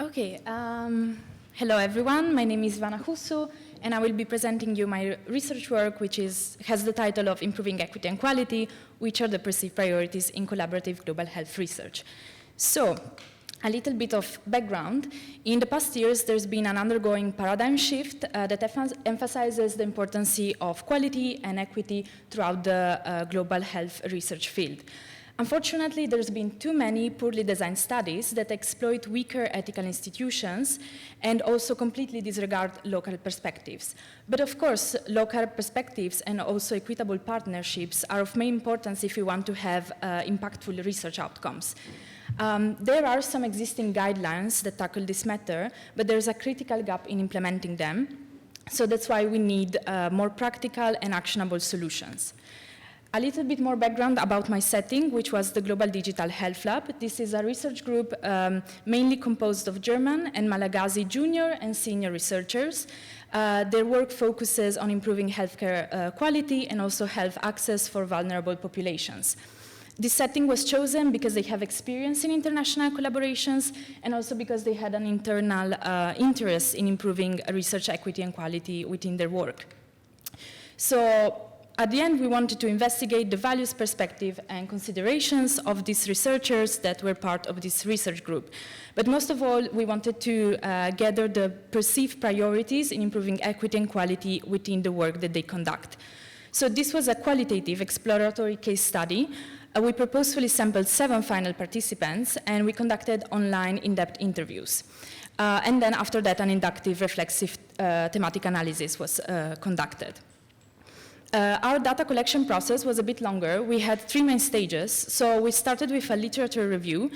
Okay, hello everyone. My name is Ivana Hussu, and I will be presenting you my research work, which has the title of Improving Equity and Quality, which are the perceived priorities in collaborative global health research. So, a little bit of background. In the past years, there's been an ongoing paradigm shift that emphasizes the importance of quality and equity throughout the global health research field. Unfortunately, there's been too many poorly designed studies that exploit weaker ethical institutions and also completely disregard local perspectives. But of course, local perspectives and also equitable partnerships are of main importance if we want to have impactful research outcomes. There are some existing guidelines that tackle this matter, but there's a critical gap in implementing them. So that's why we need more practical and actionable solutions. A little bit more background about my setting, which was the Global Digital Health Lab. This is a research group mainly composed of German and Malagasy junior and senior researchers. Their work focuses on improving healthcare quality and also health access for vulnerable populations. This setting was chosen because they have experience in international collaborations and also because they had an internal interest in improving research equity and quality within their work. So, at the end, we wanted to investigate the values, perspective, and considerations of these researchers that were part of this research group. But most of all, we wanted to gather the perceived priorities in improving equity and quality within the work that they conduct. So this was a qualitative exploratory case study. We purposefully sampled 7 final participants, and we conducted online in-depth interviews. And then after that, an inductive reflexive thematic analysis was conducted. Our data collection process was a bit longer. We had 3 main stages. So we started with a literature review,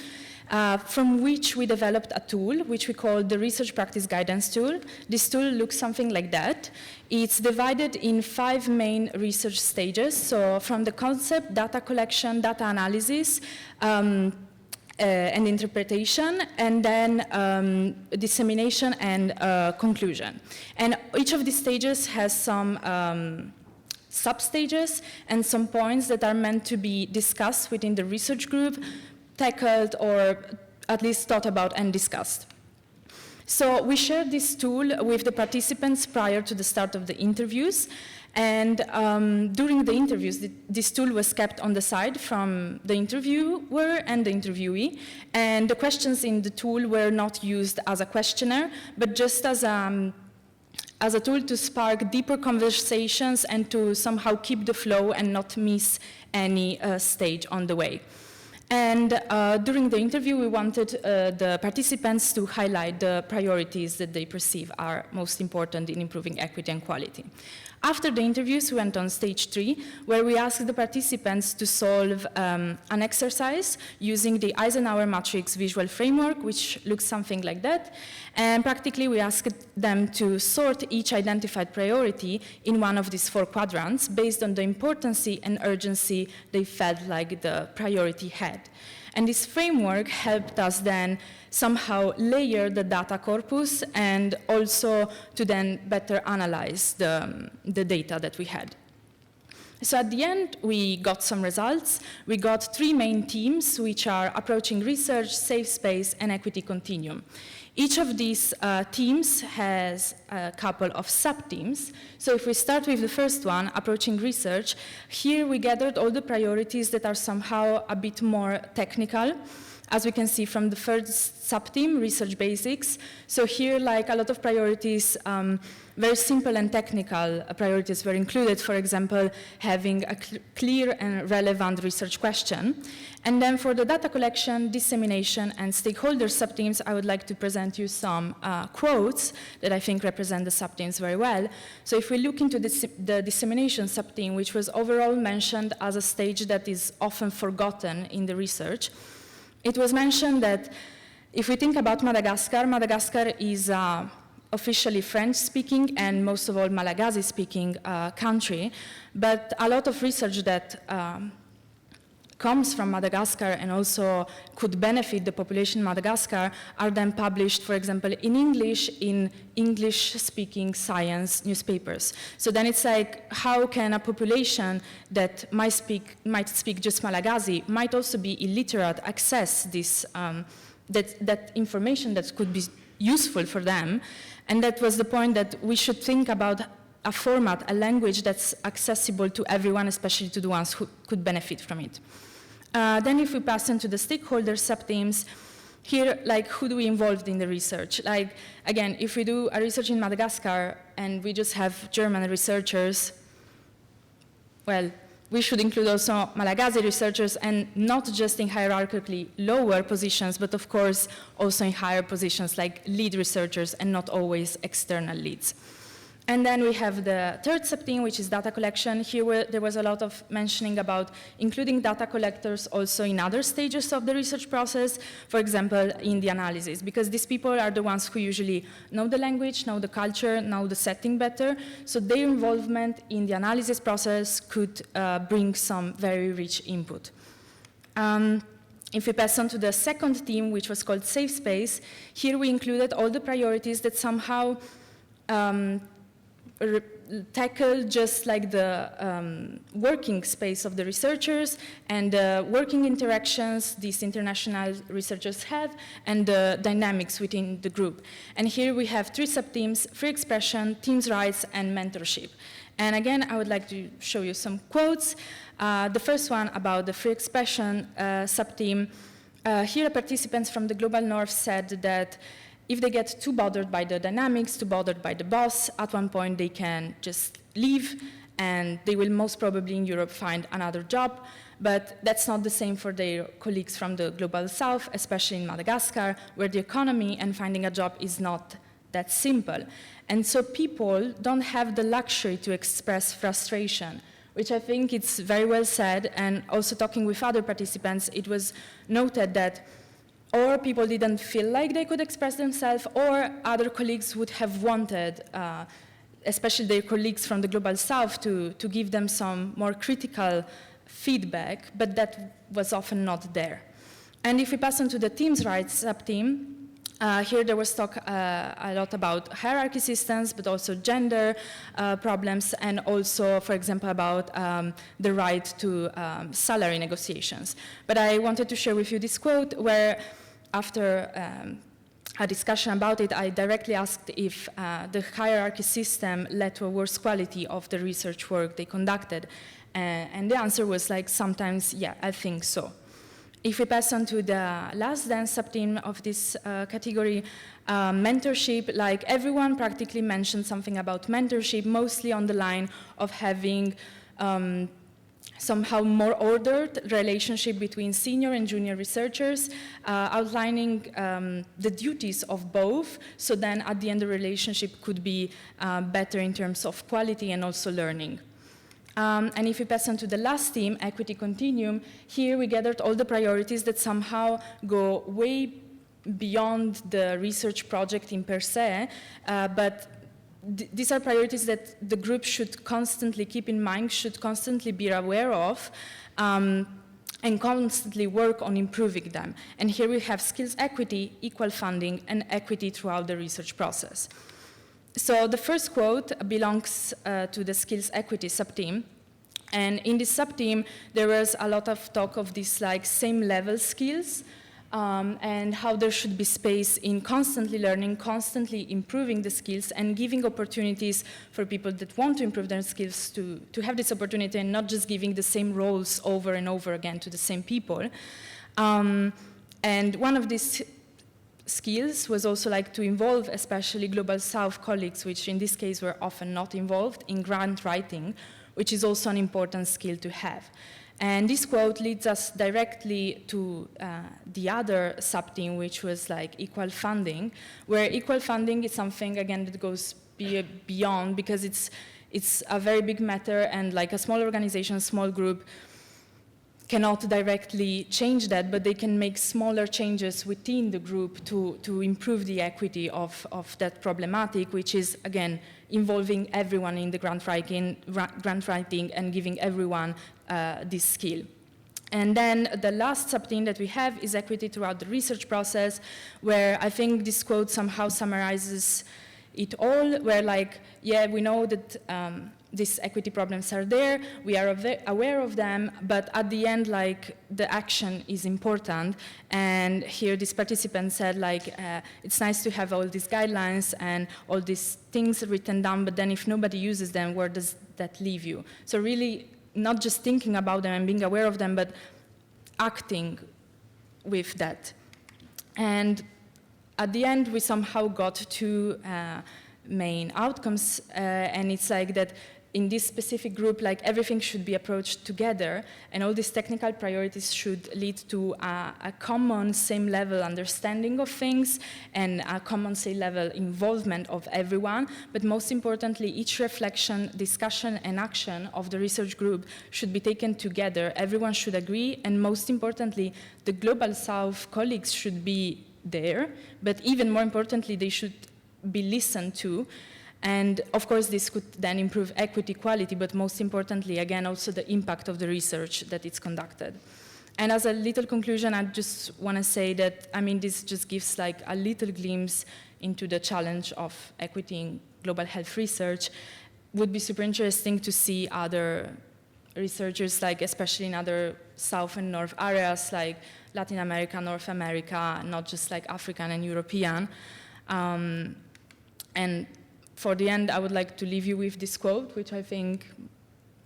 from which we developed a tool, which we call the Research Practice Guidance Tool. This tool looks something like that. It's divided in 5 main research stages. So from the concept, data collection, data analysis, and interpretation, and then dissemination and conclusion. And each of these stages has some sub-stages and some points that are meant to be discussed within the research group, tackled or at least thought about and discussed. So we shared this tool with the participants prior to the start of the interviews, and during the interviews, this tool was kept on the side from the interviewer and the interviewee, and the questions in the tool were not used as a questionnaire, but just as a tool to spark deeper conversations and to somehow keep the flow and not miss any stage on the way. And during the interview, we wanted the participants to highlight the priorities that they perceive are most important in improving equity and quality. After the interviews, we went on stage 3, where we asked the participants to solve an exercise using the Eisenhower matrix visual framework, which looks something like that. And practically, we asked them to sort each identified priority in one of these 4 quadrants based on the importance and urgency they felt like the priority had. And this framework helped us then somehow layer the data corpus and also to then better analyze the data that we had. So at the end, we got some results. We got 3 main teams, which are approaching research, safe space, and equity continuum. Each of these teams has a couple of sub-teams. So if we start with the first one, approaching research, here we gathered all the priorities that are somehow a bit more technical. As we can see from the first sub-team, research basics. So here, like a lot of priorities, very simple and technical priorities were included. For example, having a clear and relevant research question. And then for the data collection, dissemination, and stakeholder sub-teams, I would like to present you some quotes that I think represent the sub-teams very well. So if we look into the dissemination sub-team, which was overall mentioned as a stage that is often forgotten in the research, it was mentioned that if we think about Madagascar, Madagascar is officially French-speaking and most of all Malagasy-speaking country, but a lot of research that comes from Madagascar and also could benefit the population in Madagascar are then published, for example, in English, in English-speaking science newspapers. So then it's like, how can a population that might speak just Malagasy, might also be illiterate, access this that information that could be useful for them. And that was the point that we should think about a format, a language that's accessible to everyone, especially to the ones who could benefit from it. Then if we pass into the stakeholder subthemes, here, like, who do we involve in the research? Like, again, if we do a research in Madagascar and we just have German researchers, well, we should include also Malagasy researchers, and not just in hierarchically lower positions, but of course also in higher positions like lead researchers and not always external leads. And then we have the third subtheme, which is data collection. Here there was a lot of mentioning about including data collectors also in other stages of the research process, for example, in the analysis, because these people are the ones who usually know the language, know the culture, know the setting better, so their involvement in the analysis process could bring some very rich input. If we pass on to the second theme, which was called safe space, here we included all the priorities that somehow tackle just like the working space of the researchers and the working interactions these international researchers have and the dynamics within the group. And here we have three subthemes: free expression, teams' rights, and mentorship. And again, I would like to show you some quotes. The first one about the free expression subtheme. Here participants from the Global North said that if they get too bothered by the dynamics, too bothered by the boss, at one point they can just leave and they will most probably in Europe find another job. But that's not the same for their colleagues from the Global South, especially in Madagascar, where the economy and finding a job is not that simple. And so people don't have the luxury to express frustration, which I think it's very well said. And also talking with other participants, it was noted that or people didn't feel like they could express themselves, or other colleagues would have wanted, especially their colleagues from the Global South, to give them some more critical feedback, but that was often not there. And if we pass on to the teams' rights subtheme, here there was talk a lot about hierarchy systems, but also gender problems, and also, for example, about the right to salary negotiations. But I wanted to share with you this quote where, after a discussion about it, I directly asked if the hierarchy system led to a worse quality of the research work they conducted. And the answer was like, sometimes, yeah, I think so. If we pass on to the last then subtheme of this category, mentorship, like everyone practically mentioned something about mentorship, mostly on the line of having somehow more ordered relationship between senior and junior researchers, outlining the duties of both, so then at the end the relationship could be better in terms of quality and also learning. And if we pass on to the last theme, equity continuum, here we gathered all the priorities that somehow go way beyond the research project in per se, but these are priorities that the group should constantly keep in mind, should constantly be aware of, and constantly work on improving them. And here we have skills equity, equal funding, and equity throughout the research process. So the first quote belongs to the skills equity subtheme. And in this subtheme, there was a lot of talk of these like same level skills, and how there should be space in constantly learning, constantly improving the skills, and giving opportunities for people that want to improve their skills to have this opportunity, and not just giving the same roles over and over again to the same people. And one of these skills was also like to involve especially Global South colleagues, which in this case were often not involved, in grant writing, which is also an important skill to have. And this quote leads us directly to the other subtheme, which was like equal funding, where equal funding is something, again, that goes beyond, because it's a very big matter, and like a small organization, small group, cannot directly change that, but they can make smaller changes within the group to improve the equity of that problematic, which is, again, involving everyone in the grant writing and giving everyone this skill. And then the last subtheme that we have is equity throughout the research process, where I think this quote somehow summarizes it all, where like, yeah, we know that these equity problems are there, we are aware of them, but at the end, like, the action is important. And here this participant said, like, it's nice to have all these guidelines and all these things written down, but then if nobody uses them, where does that leave you? So really, not just thinking about them and being aware of them, but acting with that. And at the end, we somehow got to main outcomes, and it's like that in this specific group, like, everything should be approached together, and all these technical priorities should lead to a common same level understanding of things and a common same level involvement of everyone. But most importantly, each reflection, discussion, and action of the research group should be taken together. Everyone should agree, and most importantly, the Global South colleagues should be there, but even more importantly, they should be listened to. And of course, this could then improve equity, quality, but most importantly, again, also the impact of the research that it's conducted. And as a little conclusion, I just want to say that, I mean, this just gives like a little glimpse into the challenge of equity in global health research. Would be super interesting to see other researchers, like especially in other South and North areas, like Latin America, North America, not just like African and European. And for the end, I would like to leave you with this quote, which I think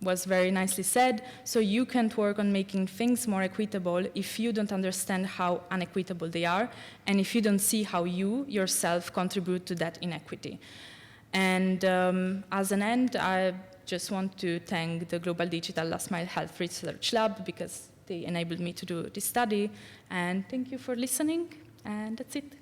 was very nicely said. So you can't work on making things more equitable if you don't understand how unequitable they are, and if you don't see how you yourself contribute to that inequity. And as an end, I just want to thank the Global Digital Last Mile Health Research Lab, because they enabled me to do this study. And thank you for listening, and that's it.